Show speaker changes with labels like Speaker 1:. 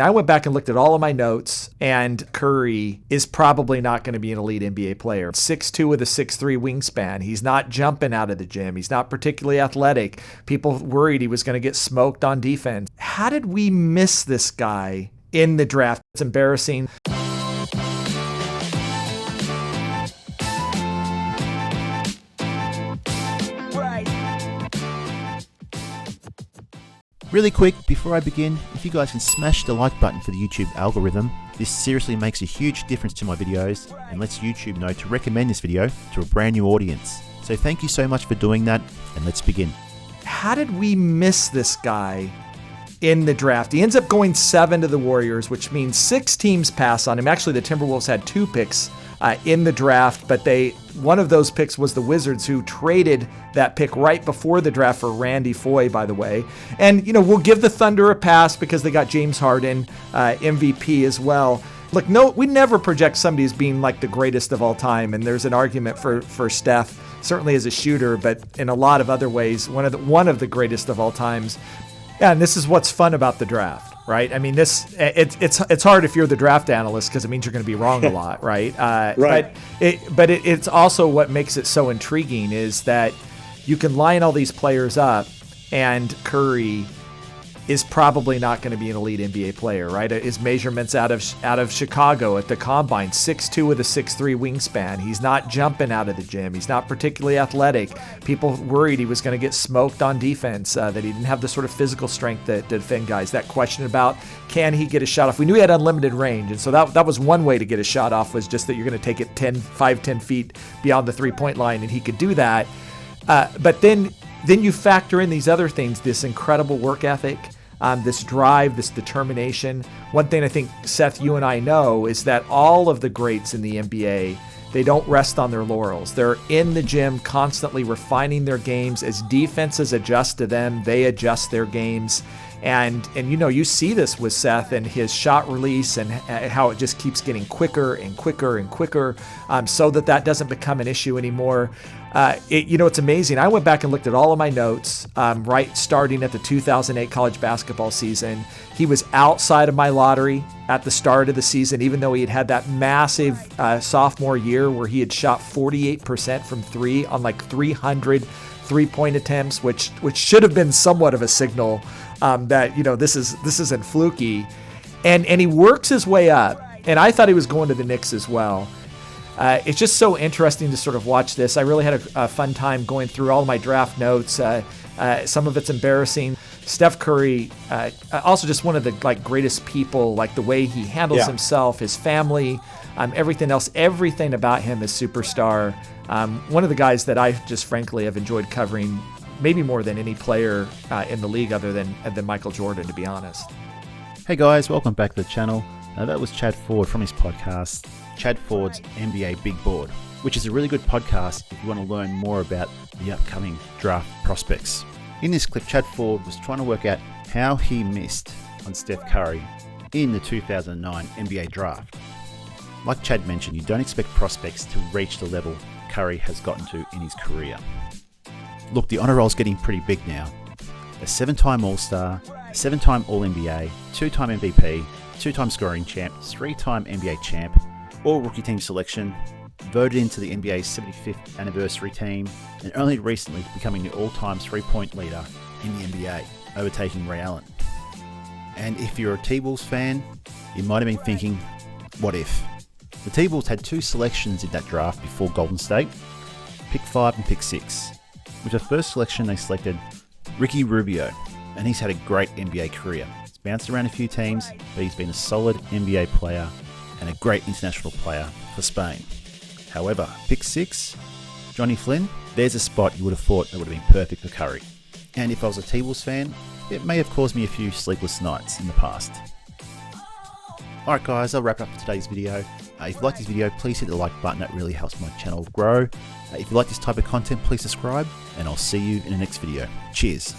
Speaker 1: I went back and looked at all of my notes, and Curry is probably not going to be an elite NBA player. 6'2" with a 6'3" wingspan. He's not jumping out of the gym. He's not particularly athletic. People worried he was going to get smoked on defense. How did we miss this guy in the draft? It's embarrassing.
Speaker 2: Really quick, before I begin, if you guys can smash the like button for the YouTube algorithm, this seriously makes a huge difference to my videos and lets YouTube know to recommend this video to a brand new audience. So thank you so much for doing that, and let's begin.
Speaker 1: How did we miss this guy in the draft? He ends up going 7 to the Warriors, which means 6 teams pass on him. Actually, the Timberwolves had 2 picks in the draft, but one of those picks was the Wizards, who traded that pick right before the draft for Randy Foye, by the way. And, we'll give the Thunder a pass because they got James Harden, MVP as well. Look, no, we never project somebody as being like the greatest of all time, and there's an argument for Steph, certainly as a shooter, but in a lot of other ways, one of the greatest of all times. Yeah, and this is what's fun about the draft, right? I mean, it's hard if you're the draft analyst because it means you're going to be wrong a lot, right?
Speaker 3: Right.
Speaker 1: But it's also what makes it so intriguing is that you can line all these players up, and Curry is probably not going to be an elite NBA player, right? His measurements out of Chicago at the Combine, 6'2" with a 6'3" wingspan. He's not jumping out of the gym. He's not particularly athletic. People worried he was going to get smoked on defense, that he didn't have the sort of physical strength to defend guys. That question about can he get a shot off? We knew he had unlimited range, and so that was one way to get a shot off, was just that you're going to take it 10 feet beyond the three-point line, and he could do that. But then you factor in these other things, this incredible work ethic, this drive, this determination. One thing I think, Seth, you and I know is that all of the greats in the NBA, they don't rest on their laurels. They're in the gym constantly refining their games. As defenses adjust to them, they adjust their games. And you see this with Seth and his shot release and how it just keeps getting quicker and quicker and quicker, so that doesn't become an issue anymore. It's amazing. I went back and looked at all of my notes, right starting at the 2008 college basketball season. He was outside of my lottery at the start of the season, even though he had that massive sophomore year where he had shot 48% from 3 on like 300 3-point attempts, which should have been somewhat of a signal that this isn't fluky, and he works his way up. And I thought he was going to the Knicks as well. It's just so interesting to sort of watch this. I really had a fun time going through all of my draft notes. Some of it's embarrassing. Steph Curry, also just one of the greatest people, the way he handles himself, his family, everything else, everything about him is superstar. One of the guys that I just frankly have enjoyed covering maybe more than any player in the league other than Michael Jordan, to be honest.
Speaker 2: Hey guys, welcome back to the channel. That was Chad Ford from his podcast, Chad Ford's NBA Big Board, which is a really good podcast if you want to learn more about the upcoming draft prospects. In this clip, Chad Ford was trying to work out how he missed on Steph Curry in the 2009 NBA draft. Like Chad mentioned, you don't expect prospects to reach the level Curry has gotten to in his career. Look, the honor roll's getting pretty big now. A 7-time All-Star, a 7-time All-NBA, 2-time MVP, 2-time scoring champ, 3-time NBA champ, All-Rookie Team selection, voted into the NBA's 75th anniversary team, and only recently becoming the all-time 3-point leader in the NBA, overtaking Ray Allen. And if you're a T-Wolves fan, you might have been thinking, what if? The T-Wolves had 2 selections in that draft before Golden State, pick 5 and pick 6. With the first selection, they selected Ricky Rubio, and he's had a great NBA career. He's bounced around a few teams, but he's been a solid NBA player and a great international player for Spain. However, pick 6, Johnny Flynn, there's a spot you would have thought that would have been perfect for Curry. And if I was a T-Wolves fan, it may have caused me a few sleepless nights in the past. Alright guys, I'll wrap up for today's video. If you like this video, please hit the like button, that really helps my channel grow. If you like this type of content, please subscribe, and I'll see you in the next video. Cheers.